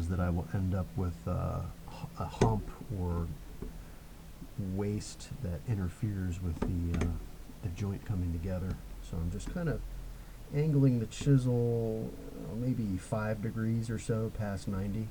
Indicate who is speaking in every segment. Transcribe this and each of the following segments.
Speaker 1: is that I will end up with a hump or waste that interferes with the joint coming together. So I'm just kind of angling the chisel maybe 5 degrees or so past 90.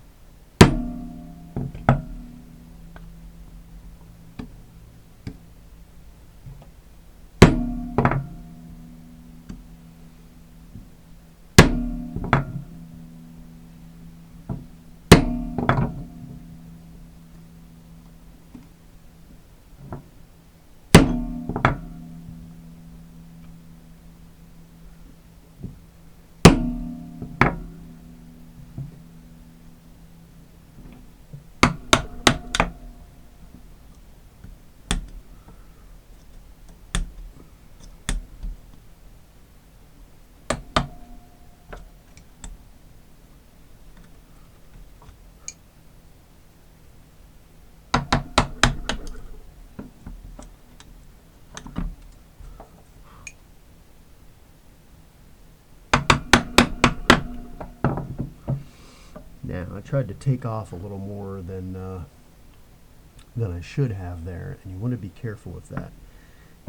Speaker 1: Now, I tried to take off a little more than I should have there, and you want to be careful with that,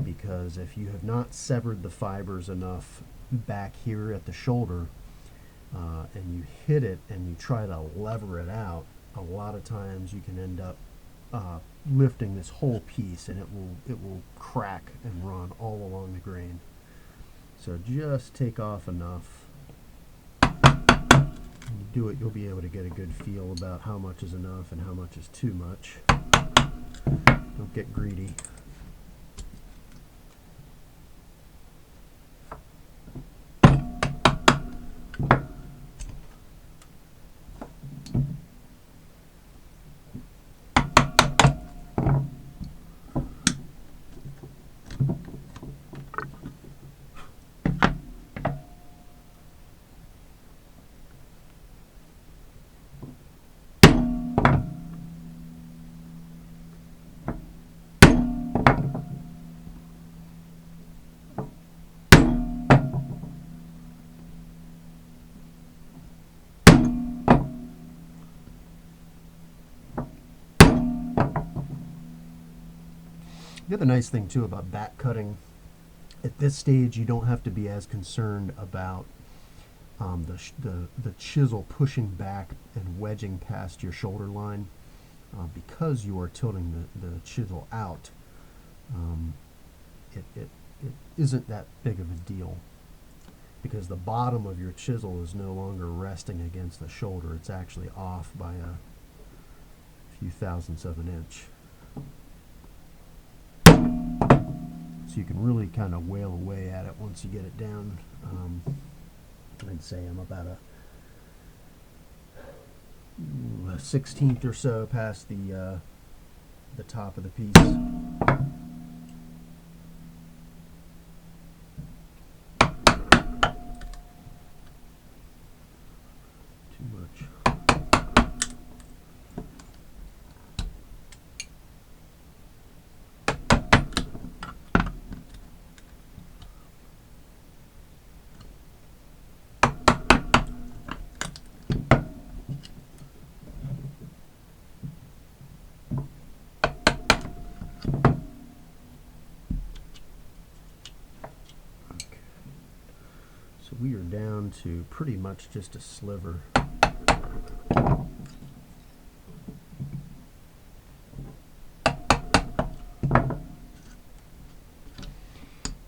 Speaker 1: because if you have not severed the fibers enough back here at the shoulder, and you hit it and you try to lever it out, a lot of times you can end up lifting this whole piece, and it will crack and run all along the grain. So just take off enough. When you do it, you'll be able to get a good feel about how much is enough and how much is too much. Don't get greedy. The other nice thing too about back cutting, at this stage you don't have to be as concerned about the chisel pushing back and wedging past your shoulder line, because you are tilting the chisel out. It isn't that big of a deal, because the bottom of your chisel is no longer resting against the shoulder. It's actually off by a few thousandths of an inch. So you can really kind of wail away at it once you get it down. I'd say I'm about a 1/16 or so past the top of the piece. Too much. So we are down to pretty much just a sliver.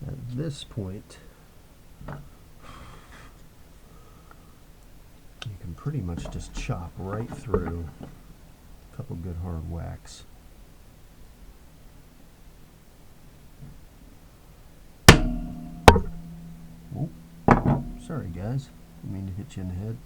Speaker 1: At this point, you can pretty much just chop right through a couple good hard whacks. Sorry guys, didn't mean to hit you in the head.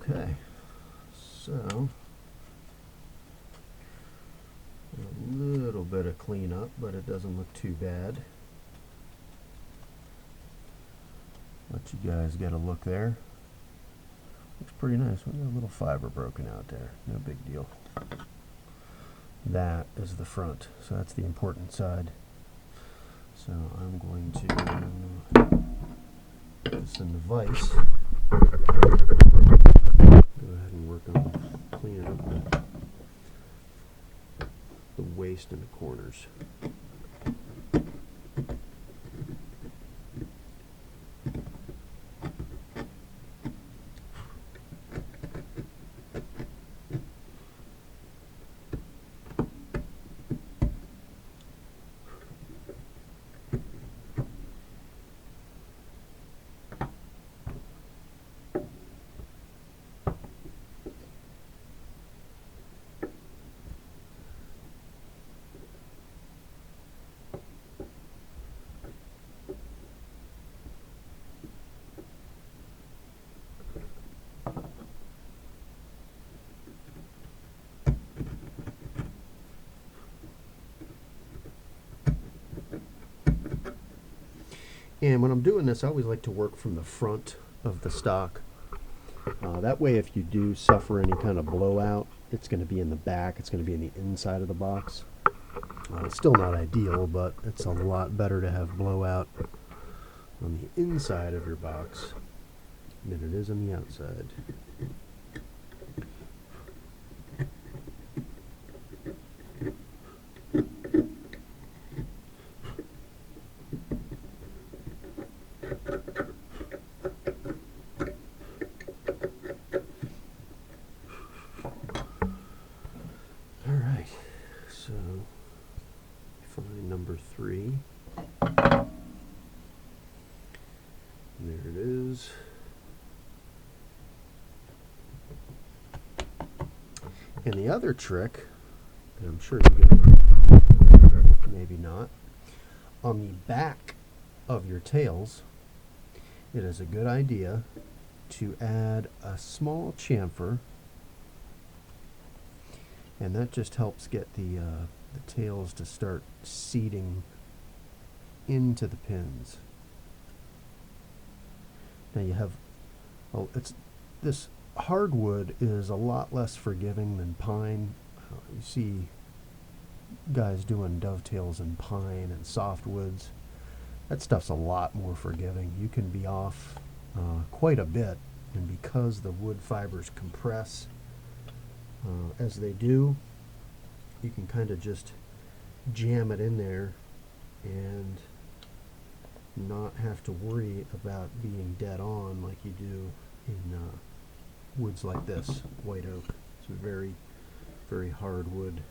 Speaker 1: Okay, so a little bit of cleanup, but it doesn't look too bad. Let you guys get a look there. Looks pretty nice. We got a little fiber broken out there. No big deal. That is the front, so that's the important side. So I'm going to put this in the vise. Go ahead and work on cleaning up the waste in the corners. And when I'm doing this, I always like to work from the front of the stock. That way, if you do suffer any kind of blowout, it's going to be in the back. It's going to be in the inside of the box. It's still not ideal, but it's a lot better to have blowout on the inside of your box than it is on the outside. So, find number 3. There it is. And the other trick, and I'm sure you get, maybe not, on the back of your tails, it is a good idea to add a small chamfer. And that just helps get the tails to start seating into the pins. Now you have, this hardwood is a lot less forgiving than pine. You see guys doing dovetails in pine and softwoods. That stuff's a lot more forgiving. You can be off quite a bit, and because the wood fibers compress as they do, you can kind of just jam it in there and not have to worry about being dead on like you do in woods like this, white oak. It's a very, very hard wood.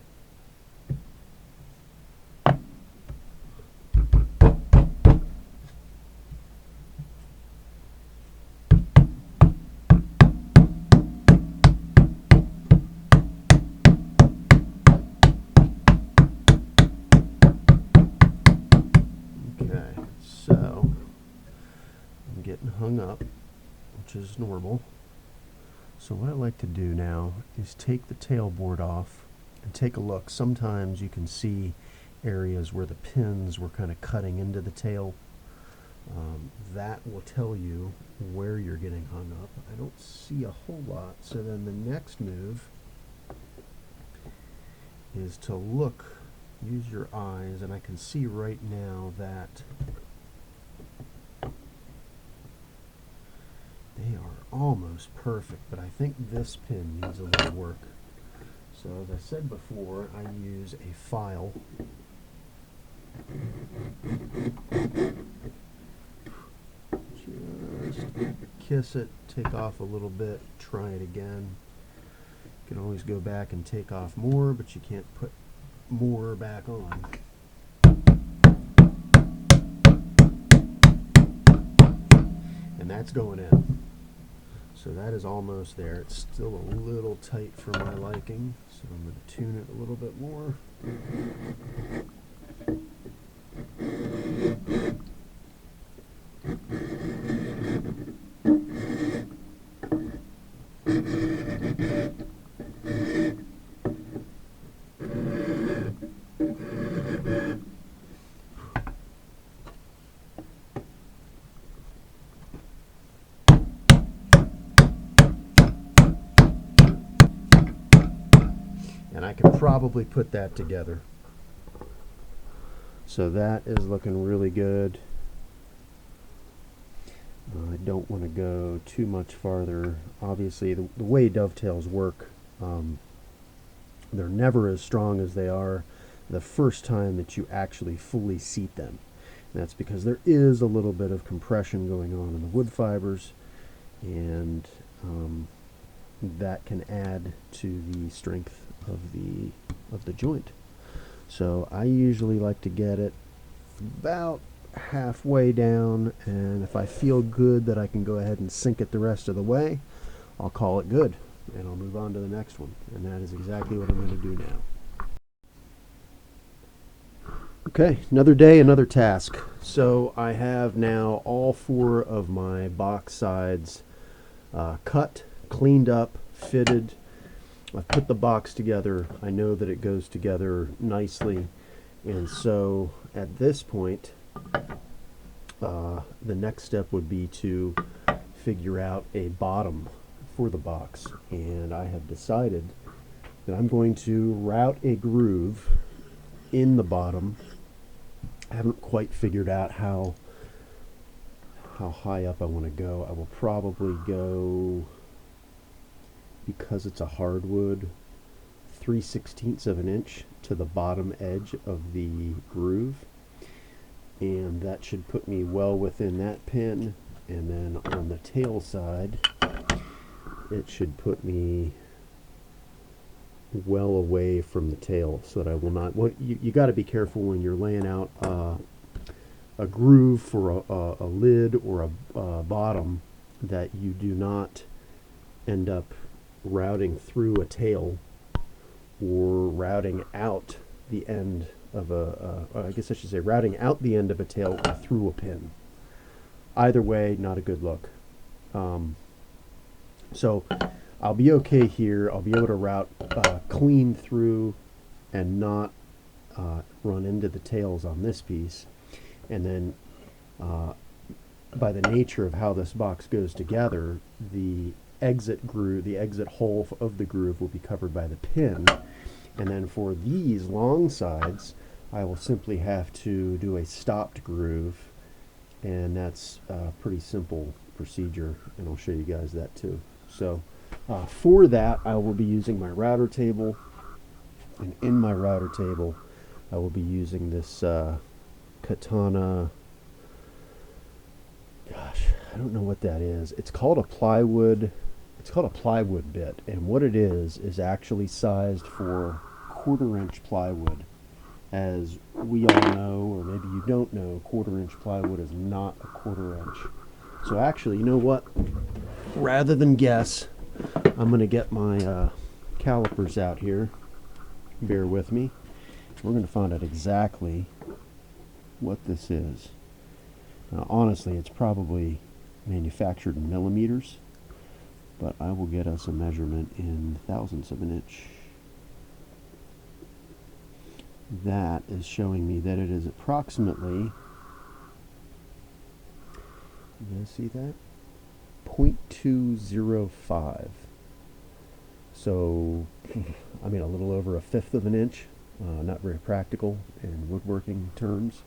Speaker 1: Hung up, which is normal. So what I like to do now is take the tail board off and take a look. Sometimes you can see areas where the pins were kind of cutting into the tail. That will tell you where you're getting hung up. I don't see a whole lot. So then the next move is to look, use your eyes, and I can see right now that they are almost perfect, but I think this pin needs a little work. So as I said before, I use a file. Just kiss it, take off a little bit, try it again. You can always go back and take off more, but you can't put more back on. And that's going in. So that is almost there. It's still a little tight for my liking, so I'm going to tune it a little bit more. And I can probably put that together. So that is looking really good. I don't want to go too much farther. Obviously, the way dovetails work, they're never as strong as they are the first time that you actually fully seat them. And that's because there is a little bit of compression going on in the wood fibers, and that can add to the strength of the joint. So I usually like to get it about halfway down, and if I feel good that I can go ahead and sink it the rest of the way, I'll call it good and I'll move on to the next one, and that is exactly what I'm going to do now. Okay, another day, another task. So I have now all 4 of my box sides cut, cleaned up, fitted. I've put the box together. I know that it goes together nicely, and so at this point the next step would be to figure out a bottom for the box, and I have decided that I'm going to route a groove in the bottom. I haven't quite figured out how high up I want to go. I will probably go, because it's a hardwood, 3/16 of an inch to the bottom edge of the groove, and that should put me well within that pin. And then on the tail side, it should put me well away from the tail, so that I will not. You got to be careful when you're laying out a groove for a lid or a bottom, that you do not end up routing through a tail or routing out the end of I guess I should say routing out the end of a tail through a pin. Either way, not a good look. So I'll be okay here. I'll be able to route clean through and not run into the tails on this piece. And then by the nature of how this box goes together, the exit groove, the exit hole of the groove, will be covered by the pin. And then for these long sides, I will simply have to do a stopped groove, and that's a pretty simple procedure, and I'll show you guys that too. So for that, I will be using my router table, and in my router table I will be using this Katana, gosh, I don't know what that is. It's called a plywood bit, and what it is actually sized for 1/4 inch plywood. As we all know, or maybe you don't know, 1/4 inch plywood is not a 1/4 inch. So actually, you know what? Rather than guess, I'm going to get my calipers out here. Bear with me. We're going to find out exactly what this is. Now, honestly, it's probably manufactured in millimeters, but I will get us a measurement in thousandths of an inch. That is showing me that it is approximately, you guys see that? 0.205. So, I mean, a little over 1/5 of an inch. Not very practical in woodworking terms,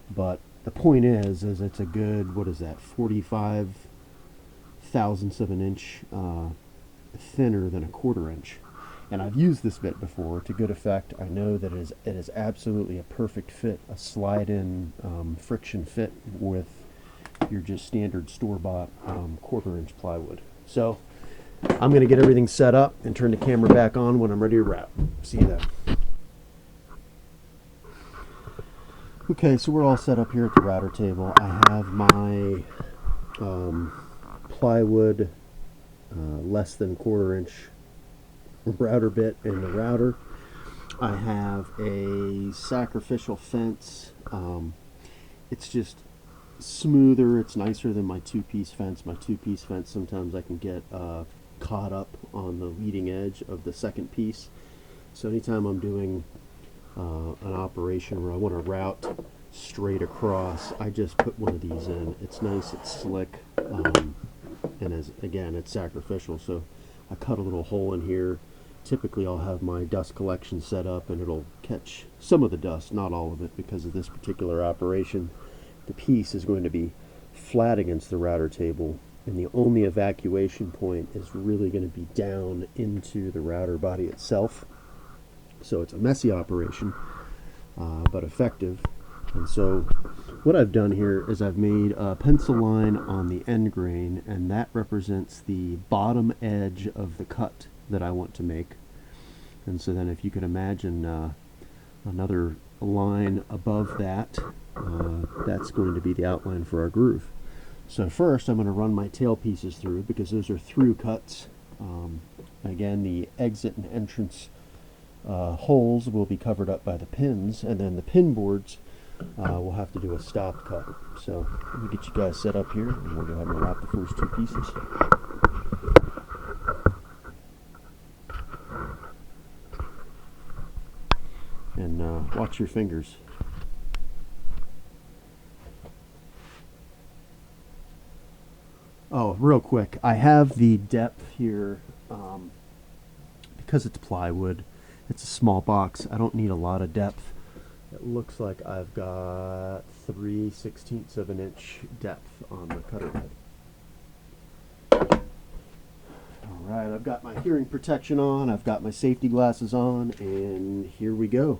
Speaker 1: but the point is it's a good, what is that, 45 thousandths of an inch thinner than a 1/4 inch. And I've used this bit before to good effect. I know that it is absolutely a perfect fit, a slide-in friction fit with your just standard store-bought 1/4 inch plywood. So I'm going to get everything set up and turn the camera back on when I'm ready to route. See you then. Okay, so we're all set up here at the router table. I have my plywood less than 1/4 inch router bit in the router. I have a sacrificial fence. It's just smoother, it's nicer than my 2-piece fence. My 2-piece fence, sometimes I can get caught up on the leading edge of the second piece. So anytime I'm doing an operation where I want to route straight across, I just put one of these in. It's nice, it's slick, and again, it's sacrificial. So I cut a little hole in here, typically I'll have my dust collection set up and it'll catch some of the dust, not all of it, because of this particular operation. The piece is going to be flat against the router table, and the only evacuation point is really going to be down into the router body itself. So it's a messy operation, but effective. And so what I've done here is I've made a pencil line on the end grain, and that represents the bottom edge of the cut that I want to make. And so then if you could imagine another line above that, that's going to be the outline for our groove. So first I'm going to run my tail pieces through, because those are through cuts. Again, the exit and entrance holes will be covered up by the pins, and then the pin boards we'll have to do a stop cut. So let me get you guys set up here, and we'll go ahead and wrap the first two pieces. And watch your fingers. Oh, real quick, I have the depth here, because it's plywood, it's a small box, I don't need a lot of depth. It looks like I've got 3/16 of an inch depth on the cutter head. Alright, I've got my hearing protection on, I've got my safety glasses on, and here we go.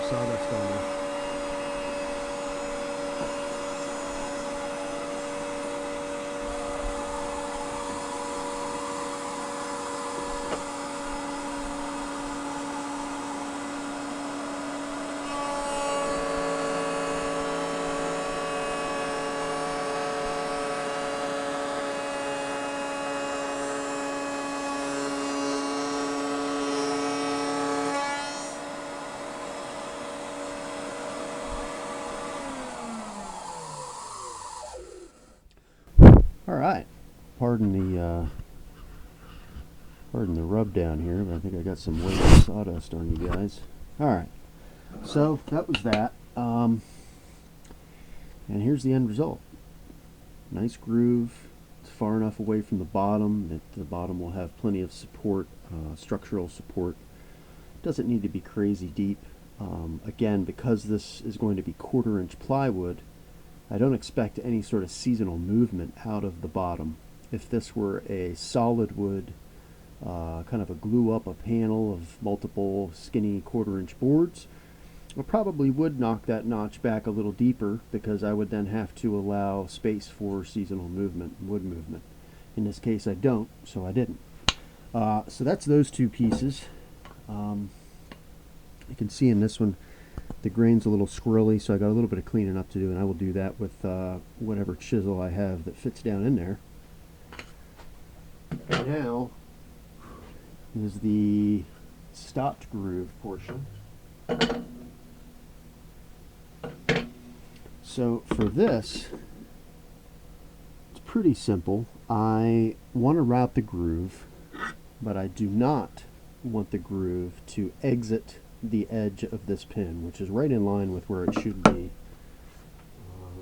Speaker 1: Sawdust on there. Alright, pardon the rub down here, but I think I got some white sawdust on you guys. Alright, so that was that, and here's the end result. Nice groove. It's far enough away from the bottom that the bottom will have plenty of support, structural support. Doesn't need to be crazy deep. Again, because this is going to be 1/4 inch plywood, I don't expect any sort of seasonal movement out of the bottom. If this were a solid wood, kind of a glue up a panel of multiple skinny 1/4 inch boards, I probably would knock that notch back a little deeper, because I would then have to allow space for seasonal movement, wood movement. In this case I don't, so I didn't. So that's those two pieces. You can see in this one the grain's a little squirrely, so I got a little bit of cleaning up to do, and I will do that with whatever chisel I have that fits down in there. Now is the stopped groove portion. So for this, it's pretty simple. I want to route the groove, but I do not want the groove to exit the edge of this pin, which is right in line with where it should be.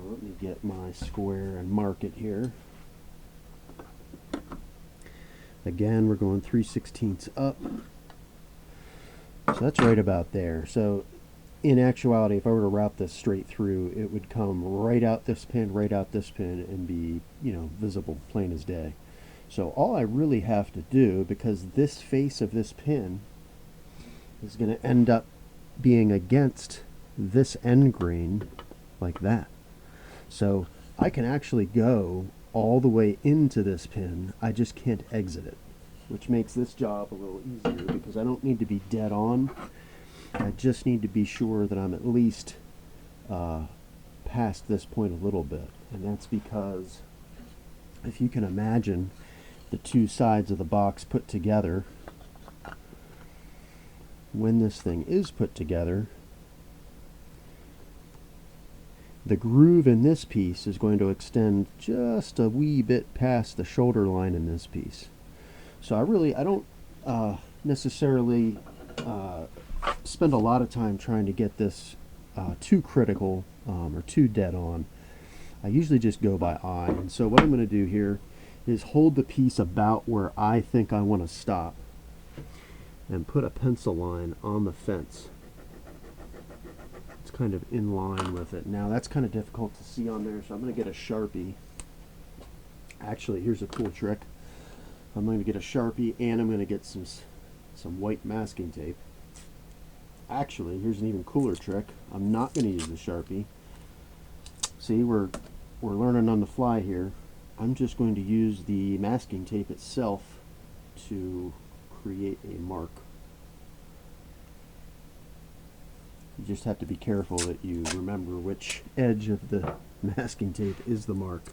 Speaker 1: Let me get my square and mark it here. Again, we're going 3/16 up. So that's right about there. So in actuality, if I were to route this straight through, it would come right out this pin, and be, visible, plain as day. So all I really have to do, because this face of this pin is going to end up being against this end grain like that. So I can actually go all the way into this pin, I just can't exit it, which makes this job a little easier, because I don't need to be dead on. I just need to be sure that I'm at least past this point a little bit, and that's because if you can imagine the two sides of the box put together, when this thing is put together, the groove in this piece is going to extend just a wee bit past the shoulder line in this piece. So I don't necessarily spend a lot of time trying to get this too critical or too dead on. I usually just go by eye. And so what I'm going to do here is hold the piece about where I think I want to stop and put a pencil line on the fence. It's kind of in line with it. Now that's kind of difficult to see on there, so I'm going to get a Sharpie. Actually, here's a cool trick. I'm going to get a Sharpie and I'm going to get some white masking tape. Actually, here's an even cooler trick. I'm not going to use the Sharpie. See, we're learning on the fly here. I'm just going to use the masking tape itself to create a mark. You just have to be careful that you remember which edge of the masking tape is the mark.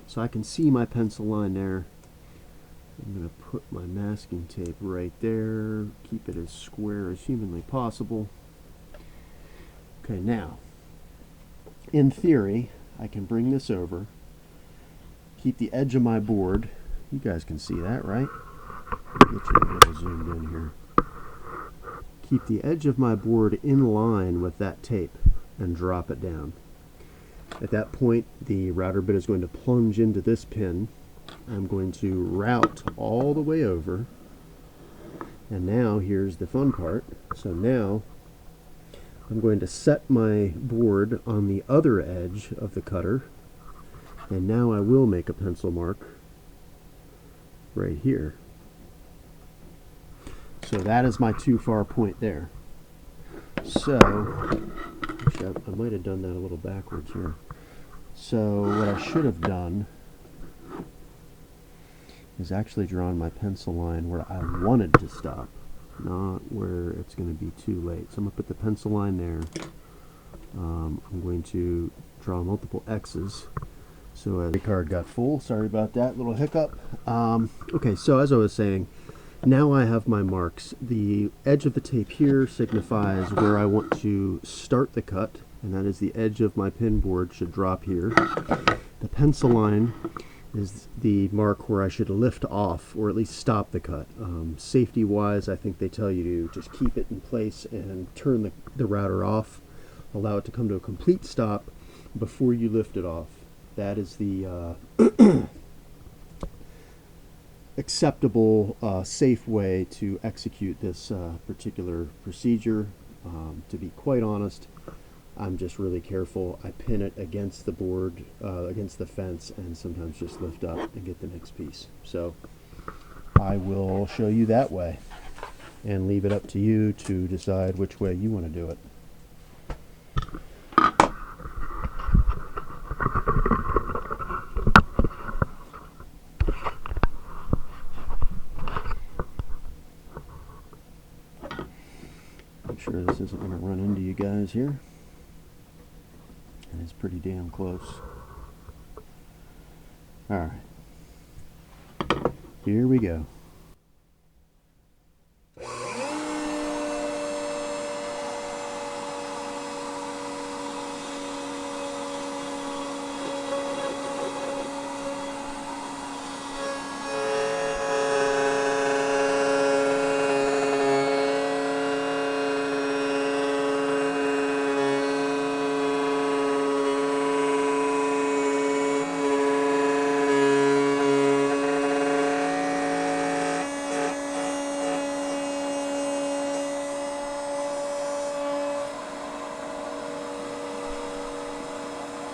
Speaker 1: So I can see my pencil line there. I'm going to put my masking tape right there, keep it as square as humanly possible. Okay, now, in theory, I can bring this over, keep the edge of my board. You guys can see that, right? Get you a little zoomed in here. Keep the edge of my board in line with that tape and drop it down. At that point, the router bit is going to plunge into this pin. I'm going to route all the way over, and now here's the fun part. So now I'm going to set my board on the other edge of the cutter, and now I will make a pencil mark right here. So that is my too far point there. So actually, I might have done that a little backwards here. So what I should have done is actually drawn my pencil line where I wanted to stop, not where it's going to be too late. So I'm going to put the pencil line there. I'm going to draw multiple X's. So the card got full. Sorry about that little hiccup. Okay, so as I was saying, now I have my marks. The edge of the tape here signifies where I want to start the cut, and that is the edge of my pin board should drop here. The pencil line is the mark where I should lift off, or at least stop the cut. Safety wise, I think they tell you to just keep it in place and turn the router off, allow it to come to a complete stop before you lift it off. That is the acceptable, safe way to execute this particular procedure. To be quite honest, I'm just really careful. I pin it against the board, against the fence, and sometimes just lift up and get the next piece. So I will show you that way and leave it up to you to decide which way you want to do it. I'm sure this isn't going to run into you guys here. And it's pretty damn close. Alright. Here we go.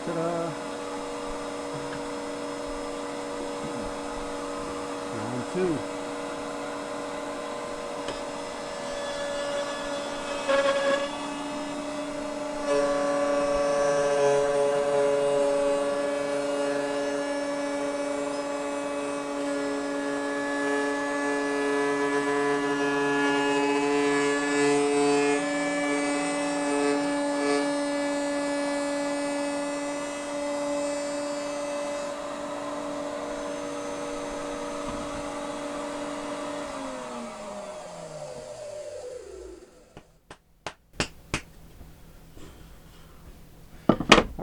Speaker 1: Ta-da! Round two.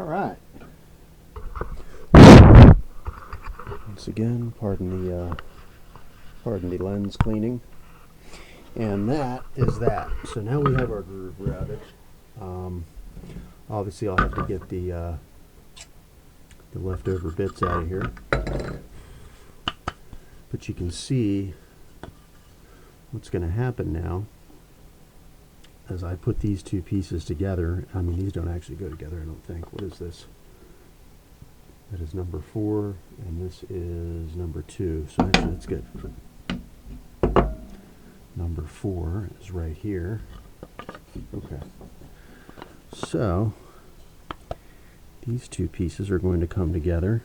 Speaker 1: right. Once again, pardon the lens cleaning. And that is that. So now we have our groove routed. Obviously, I'll have to get the leftover bits out of here. But you can see what's going to happen now as I put these two pieces together. I mean, these don't actually go together, I don't think. What is this? That is number 4, and this is number 2. So actually, that's good. Number 4 is right here. Okay. So these two pieces are going to come together.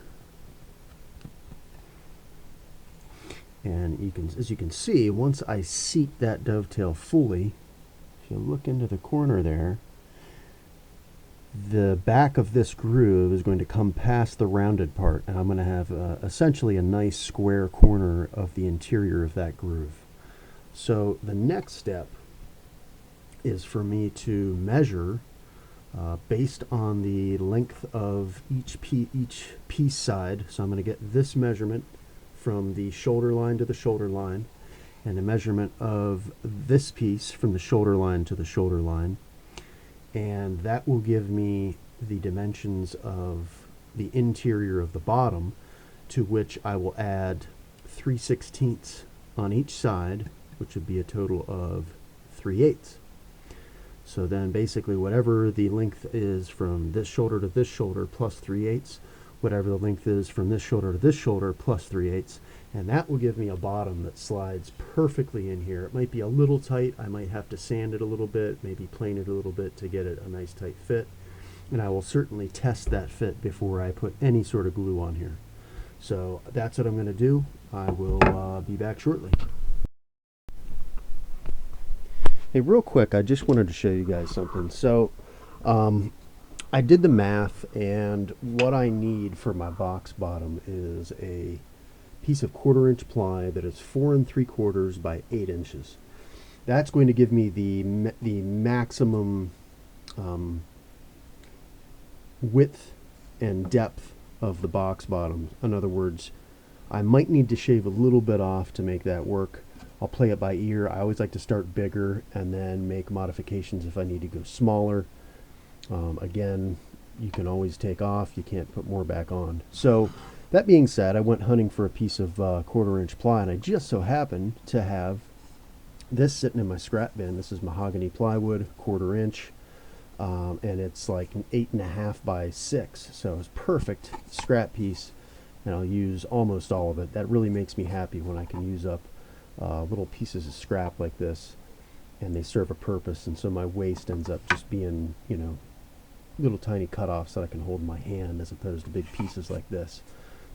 Speaker 1: And as you can see, once I seat that dovetail fully, if you look into the corner there, the back of this groove is going to come past the rounded part, and I'm going to have essentially a nice square corner of the interior of that groove. So the next step is for me to measure based on the length of each piece side. So I'm going to get this measurement from the shoulder line to the shoulder line, and a measurement of this piece from the shoulder line to the shoulder line. And that will give me the dimensions of the interior of the bottom, to which I will add 3/16 on each side, which would be a total of 3/8. So then basically whatever the length is from this shoulder to this shoulder plus 3/8, whatever the length is from this shoulder to this shoulder plus 3/8, and that will give me a bottom that slides perfectly in here. It might be a little tight. I might have to sand it a little bit, maybe plane it a little bit to get it a nice tight fit, and I will certainly test that fit before I put any sort of glue on here. So that's what I'm going to do. I will be back shortly. Hey, real quick, I just wanted to show you guys something. So I did the math, and what I need for my box bottom is a piece of 1/4-inch ply that is 4 3/4 by 8 inches. That's going to give me the maximum width and depth of the box bottom. In other words, I might need to shave a little bit off to make that work. I'll play it by ear. I always like to start bigger and then make modifications if I need to go smaller. Again, you can always take off. You can't put more back on. So that being said, I went hunting for a piece of 1/4-inch ply, and I just so happened to have this sitting in my scrap bin. This is mahogany plywood, 1/4-inch, and it's like 8.5 by 6. So it's perfect scrap piece, and I'll use almost all of it. That really makes me happy when I can use up little pieces of scrap like this, and they serve a purpose. And so my waste ends up just being, you know, little tiny cutoffs that I can hold in my hand as opposed to big pieces like this.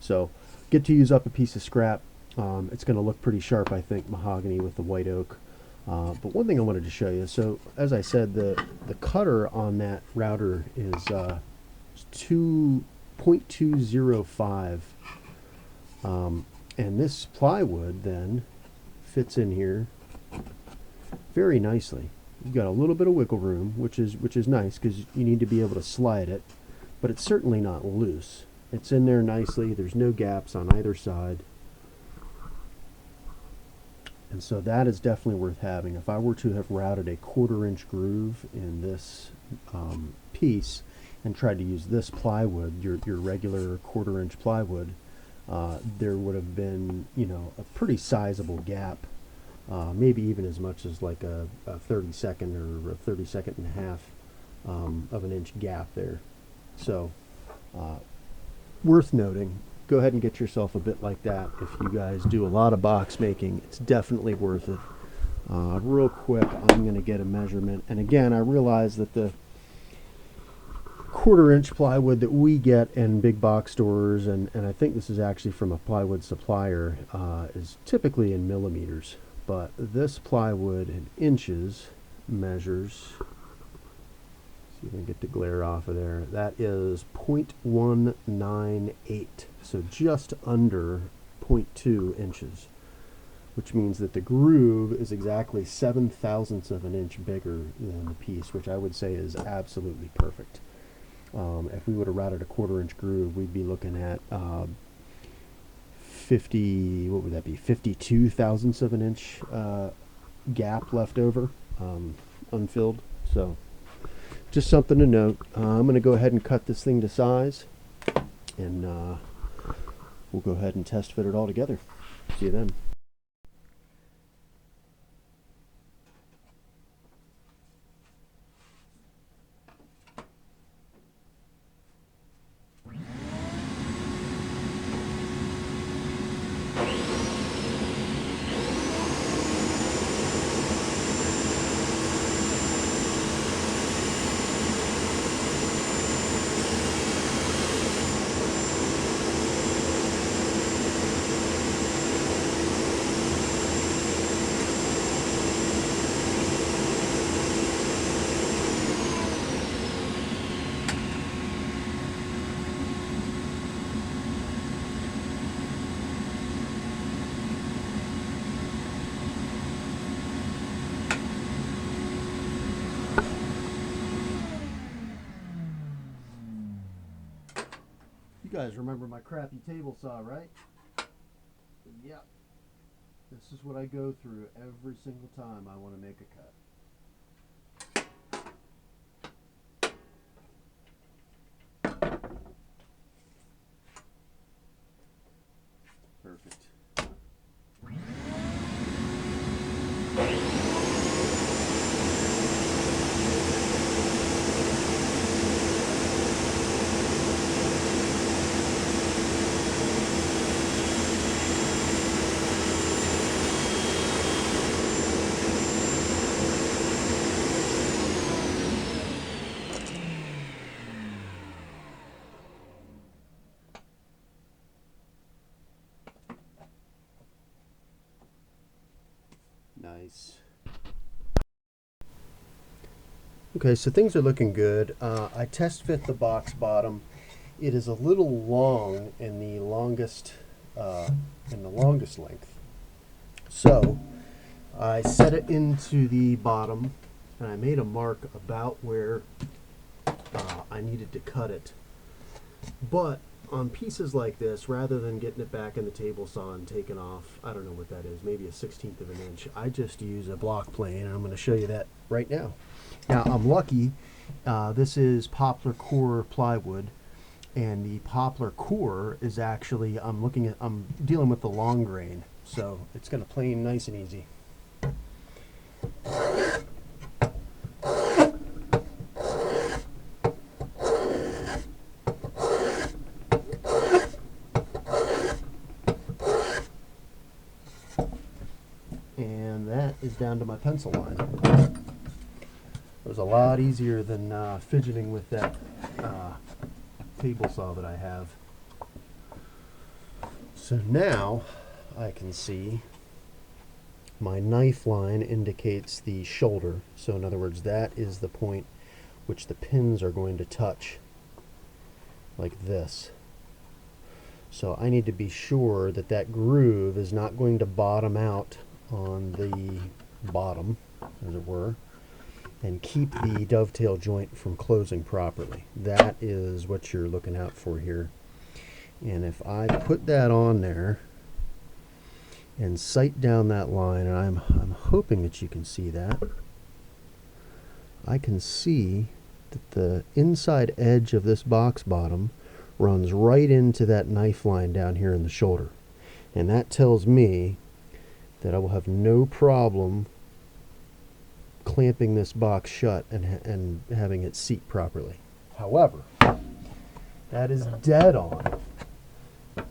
Speaker 1: So get to use up a piece of scrap. It's going to look pretty sharp, I think, mahogany with the white oak. But one thing I wanted to show you, so as I said, the cutter on that router is 2.205, and this plywood then fits in here very nicely. You've got a little bit of wiggle room, which is nice because you need to be able to slide it, but it's certainly not loose. It's in there nicely. There's no gaps on either side. And so that is definitely worth having. If I were to have routed a 1/4-inch groove in this piece and tried to use this plywood, your regular 1/4-inch plywood, there would have been, you know, a pretty sizable gap, maybe even as much as like a 32nd or a 32nd and a half of an inch gap there. So worth noting. Go ahead and get yourself a bit like that. If you guys do a lot of box making, it's definitely worth it. Real quick, I'm going to get a measurement. And again, I realize that the 1/4-inch plywood that we get in big box stores, and I think this is actually from a plywood supplier, is typically in millimeters. But this plywood in inches measures, see if I can get the glare off of there, that is 0.198, so just under 0.2 inches, which means that the groove is exactly 7/1000ths of an inch bigger than the piece, which I would say is absolutely perfect. If we would have routed a 1/4 inch groove, we'd be looking at 50, what would that be, 52 thousandths of an inch gap left over, unfilled. So just something to note. I'm going to go ahead and cut this thing to size, and we'll go ahead and test fit it all together. See you then. You guys remember my crappy table saw, right? Yep. This is what I go through every single time I want to make a cut. Perfect. Nice. Okay, so things are looking good. I test fit the box bottom. It is a little long in the longest length. So I set it into the bottom, and I made a mark about where I needed to cut it. But on pieces like this, rather than getting it back in the table saw and taking off, I don't know what that is, maybe a 1/16 of an inch, I just use a block plane, and I'm going to show you that right now. Now, I'm lucky. This is poplar core plywood, and the poplar core is actually, I'm dealing with the long grain, so it's going to plane nice and easy. And that is down to my pencil line. It was a lot easier than fidgeting with that table saw that I have. So now I can see my knife line indicates the shoulder. So in other words, that is the point which the pins are going to touch, like this. So I need to be sure that that groove is not going to bottom out on the bottom, as it were, and keep the dovetail joint from closing properly. That is what you're looking out for here. And if I put that on there and sight down that line, and I'm hoping that you can see that, I can see that the inside edge of this box bottom runs right into that knife line down here in the shoulder. And that tells me that I will have no problem clamping this box shut and having it seat properly. However, that is dead on.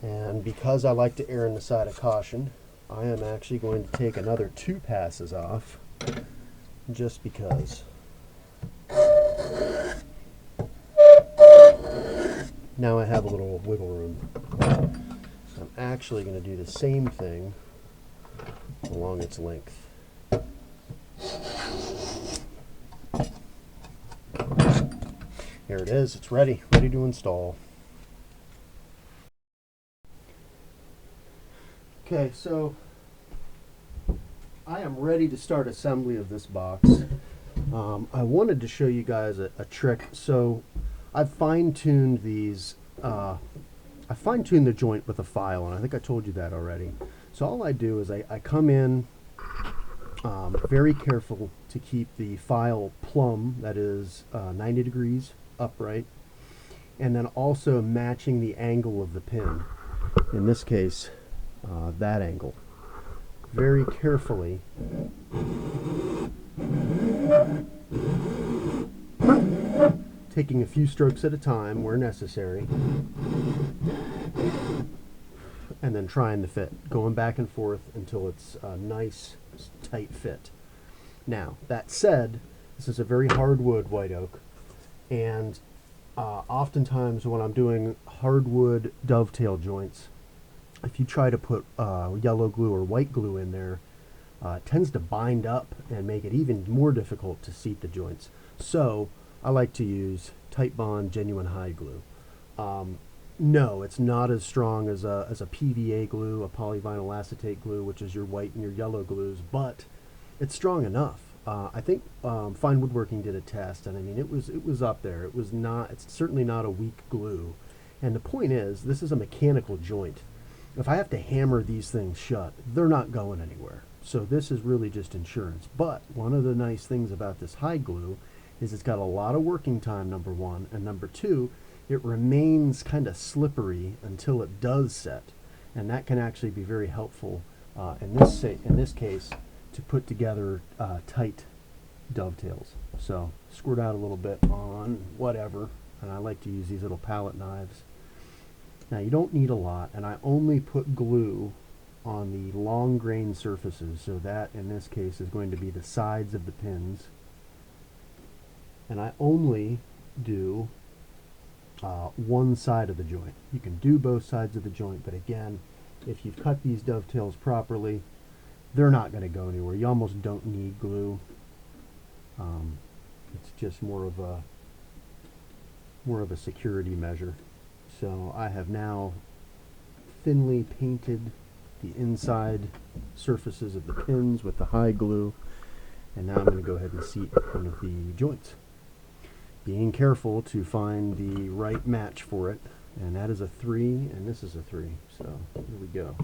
Speaker 1: And because I like to err on the side of caution, I am actually going to take another 2 passes off, just because. Now I have a little wiggle room. I'm actually going to do the same thing along its length. Here it is, it's ready to install. Okay, so I am ready to start assembly of this box. I wanted to show you guys a trick. So I've fine-tuned these. I fine-tuned the joint with a file, and I think I told you that already. So all I do is I come in very careful to keep the file plumb, that is 90 degrees upright, and then also matching the angle of the pin. In this case, that angle. Very carefully. Taking a few strokes at a time where necessary, and then trying to fit, going back and forth until it's a nice, tight fit. Now, that said, this is a very hardwood white oak, and oftentimes when I'm doing hardwood dovetail joints, if you try to put yellow glue or white glue in there, it tends to bind up and make it even more difficult to seat the joints. So I like to use Tight Bond Genuine Hide Glue. No, it's not as strong as a PVA glue, a polyvinyl acetate glue, which is your white and your yellow glues, but it's strong enough. I think Fine Woodworking did a test, and I mean it was up there. It's certainly not a weak glue. And the point is, this is a mechanical joint. If I have to hammer these things shut, they're not going anywhere. So this is really just insurance. But one of the nice things about this hide glue is it's got a lot of working time, number one, and number two, it remains kind of slippery until it does set, and that can actually be very helpful in this case to put together tight dovetails. So squirt out a little bit on whatever, and I like to use these little palette knives. Now you don't need a lot, and I only put glue on the long grain surfaces, so that in this case is going to be the sides of the pins. And I only do one side of the joint. You can do both sides of the joint, but again, if you've cut these dovetails properly, they're not going to go anywhere. You almost don't need glue. It's just more of a security measure. So I have now thinly painted the inside surfaces of the pins with the hide glue, and now I'm going to go ahead and seat one of the joints, being careful to find the right match for it. And that is a 3, and this is a 3. So here we go.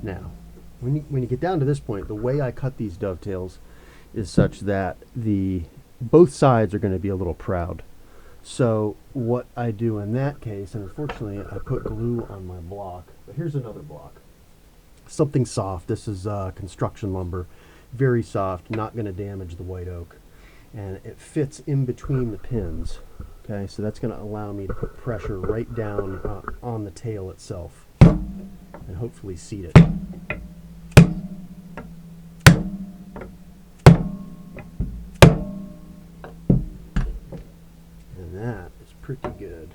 Speaker 1: Now, when you get down to this point, the way I cut these dovetails is such that both sides are going to be a little proud. So what I do in that case, and unfortunately I put glue on my block, but here's another block. Something soft. This is construction lumber. Very soft, not going to damage the white oak. And it fits in between the pins. Okay, so that's going to allow me to put pressure right down on the tail itself and hopefully seat it. And that is pretty good.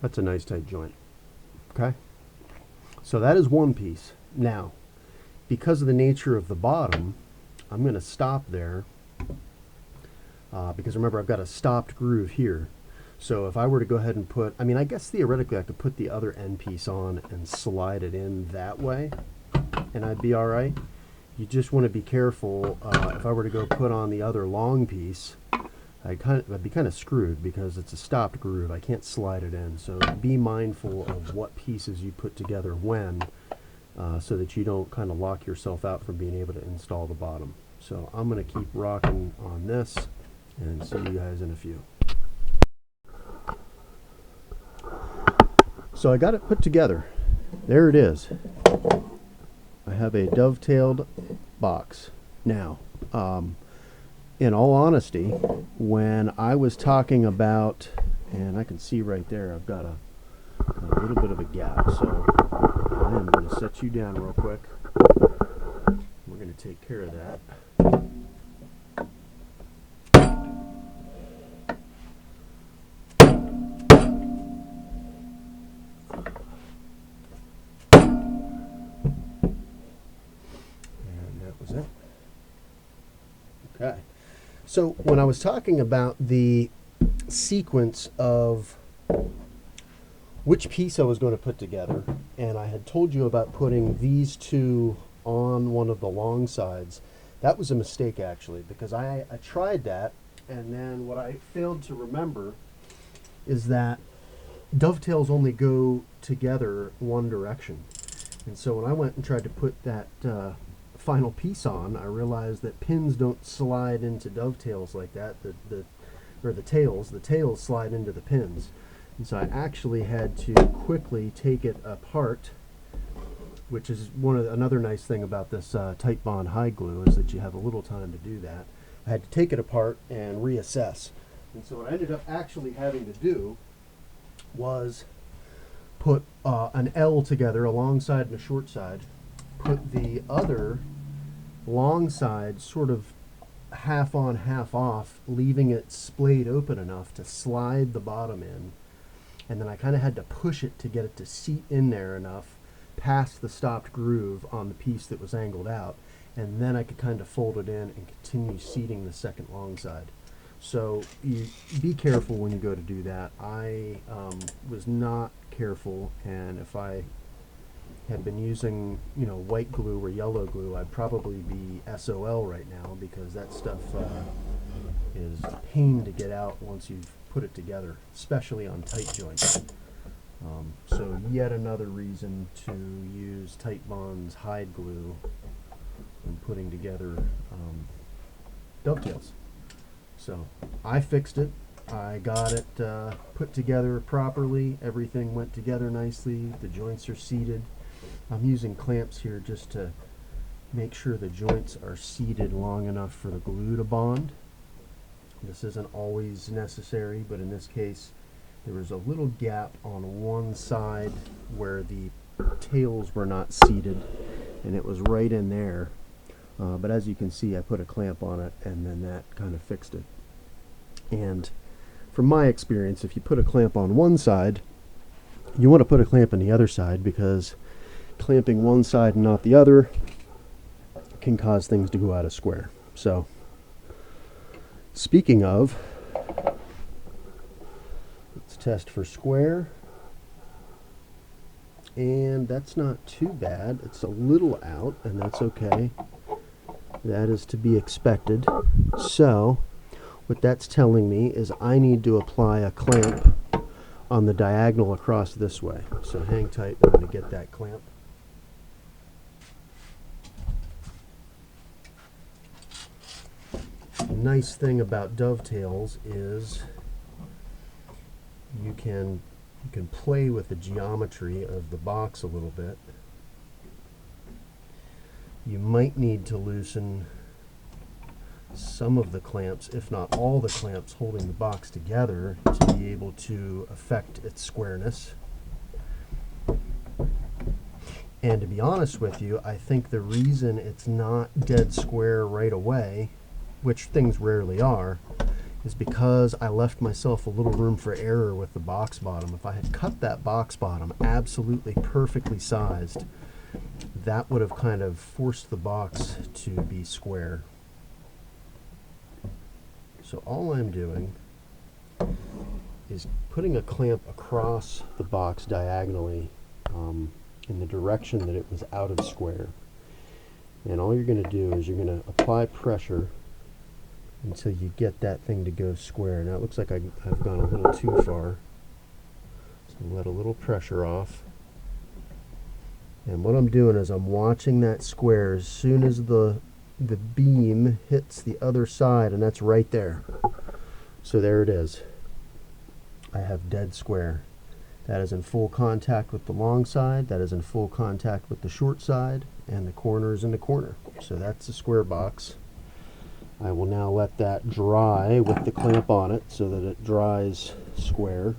Speaker 1: That's a nice tight joint. Okay, so that is one piece. Now, because of the nature of the bottom, I'm going to stop there because remember, I've got a stopped groove here. So if I were to go ahead and put, I mean, I guess theoretically I could put the other end piece on and slide it in that way, and I'd be all right. You just want to be careful. If I were to go put on the other long piece, I'd be kind of screwed because it's a stopped groove. I can't slide it in. So be mindful of what pieces you put together when, so that you don't kind of lock yourself out from being able to install the bottom. So I'm going to keep rocking on this and see you guys in a few. So I got it put together. There it is. I have a dovetailed box. Now, in all honesty, when I was talking about, and I can see right there, I've got a little bit of a gap, so I am going to set you down real quick. We're going to take care of that. So when I was talking about the sequence of which piece I was going to put together, and I had told you about putting these two on one of the long sides, that was a mistake actually, because I tried that, and then what I failed to remember is that dovetails only go together one direction. And so when I went and tried to put that final piece on, I realized that pins don't slide into dovetails like that. The tails slide into the pins. And so I actually had to quickly take it apart, which is another nice thing about this tight bond hide glue, is that you have a little time to do that. I had to take it apart and reassess. And so what I ended up actually having to do was put an L together, a long side and a short side, put the other long side sort of half on, half off, leaving it splayed open enough to slide the bottom in. And then I kind of had to push it to get it to seat in there enough past the stopped groove on the piece that was angled out. And then I could kind of fold it in and continue seating the second long side. So you be careful when you go to do that. I was not careful, and if I had been using, white glue or yellow glue, I'd probably be SOL right now, because that stuff is a pain to get out once you've put it together, especially on tight joints. So yet another reason to use Tight Bond's hide glue when putting together dovetails. So I fixed it. I got it put together properly. Everything went together nicely. The joints are seated. I'm using clamps here just to make sure the joints are seated long enough for the glue to bond. This isn't always necessary, but in this case there was a little gap on one side where the tails were not seated, and it was right in there. But as you can see, I put a clamp on it, and then that kind of fixed it. And from my experience, if you put a clamp on one side, you want to put a clamp on the other side, because clamping one side and not the other can cause things to go out of square. So, speaking of, let's test for square. And that's not too bad. It's a little out, and that's okay. That is to be expected. So, what that's telling me is I need to apply a clamp on the diagonal across this way. So hang tight, I'm going to get that clamp. The nice thing about dovetails is you can play with the geometry of the box a little bit. You might need to loosen some of the clamps, if not all the clamps holding the box together, to be able to affect its squareness. And to be honest with you, I think the reason it's not dead square right away, which things rarely are, is because I left myself a little room for error with the box bottom. If I had cut that box bottom absolutely perfectly sized, that would have kind of forced the box to be square. So all I'm doing is putting a clamp across the box diagonally in the direction that it was out of square. And all you're going to do is you're going to apply pressure until you get that thing to go square. Now it looks like I've gone a little too far. So let a little pressure off. And what I'm doing is I'm watching that square as soon as the beam hits the other side, and that's right there. So there it is. I have dead square. That is in full contact with the long side, that is in full contact with the short side, and the corner is in the corner. So that's the square box. I will now let that dry with the clamp on it so that it dries square.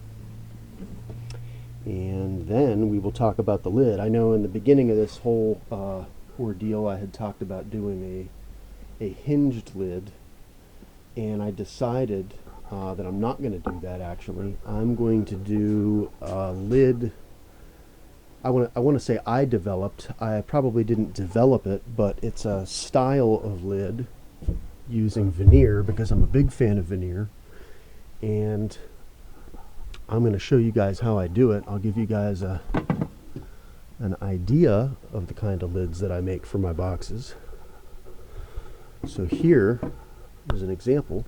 Speaker 1: And then we will talk about the lid. I know in the beginning of this whole ordeal I had talked about doing a hinged lid, and I decided that I'm not going to do that actually. I'm going to do a lid. I want to say I developed. I probably didn't develop it, but it's a style of lid using veneer because I'm a big fan of veneer, and I'm going to show you guys how I do it. I'll give you guys an idea of the kind of lids that I make for my boxes. So here is an example.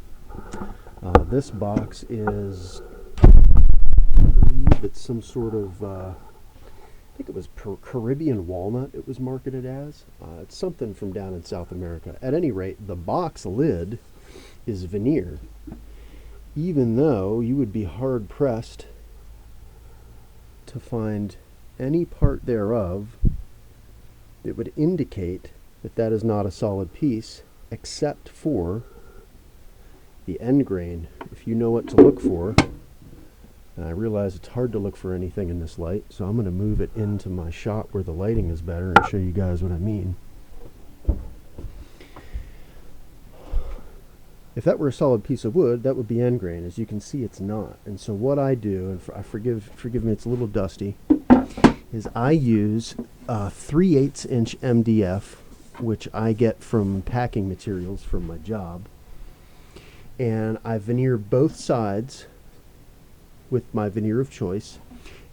Speaker 1: This box is, I believe it's some sort of, I think it was Caribbean walnut it was marketed as. It's something from down in South America. At any rate, the box lid is veneer, even though you would be hard pressed to find any part thereof that would indicate that that is not a solid piece, except for the end grain. If you know what to look for, and I realize it's hard to look for anything in this light, so I'm going to move it into my shot where the lighting is better and show you guys what I mean. If that were a solid piece of wood, that would be end grain. As you can see, it's not. And so what I do, and forgive me, it's a little dusty, is I use 3/8 inch MDF, which I get from packing materials from my job, and I veneer both sides with my veneer of choice,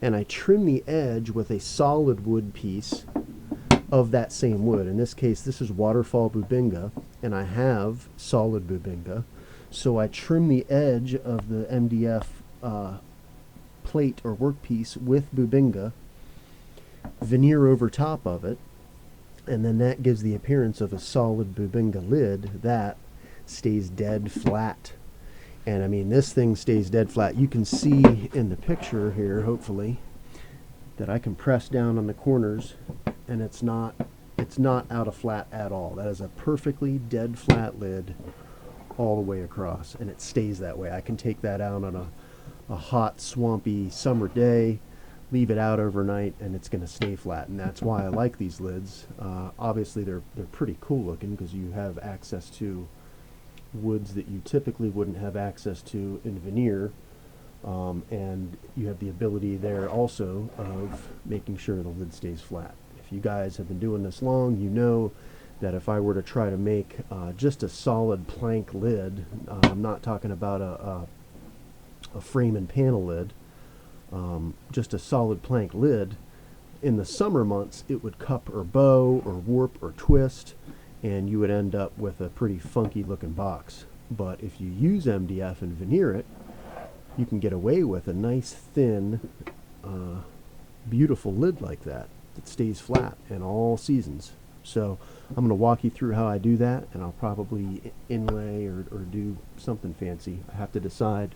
Speaker 1: and I trim the edge with a solid wood piece of that same wood. In this case, this is waterfall bubinga, and I have solid bubinga, so I trim the edge of the MDF plate or workpiece with bubinga, veneer over top of it, and then that gives the appearance of a solid bubinga lid that stays dead flat. And I mean, this thing stays dead flat. You can see in the picture here, hopefully, that I can press down on the corners and it's not out of flat at all. That is a perfectly dead flat lid all the way across, and it stays that way. I can take that out on a hot, swampy summer day, leave it out overnight, and it's going to stay flat. And that's why I like these lids. Obviously they're pretty cool looking because you have access to woods that you typically wouldn't have access to in veneer, and you have the ability there also of making sure the lid stays flat. If you guys have been doing this long, you know that if I were to try to make just a solid plank lid, I'm not talking about a frame and panel lid, just a solid plank lid, in the summer months it would cup or bow or warp or twist, and you would end up with a pretty funky looking box. But if you use MDF and veneer it, you can get away with a nice thin beautiful lid like that stays flat in all seasons. So I'm going to walk you through how I do that, and I'll probably inlay or do something fancy. I have to decide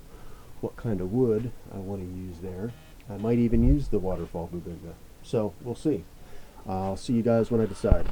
Speaker 1: what kind of wood I want to use there. I might even use the waterfall bubinga, so we'll see. I'll see you guys when I decide.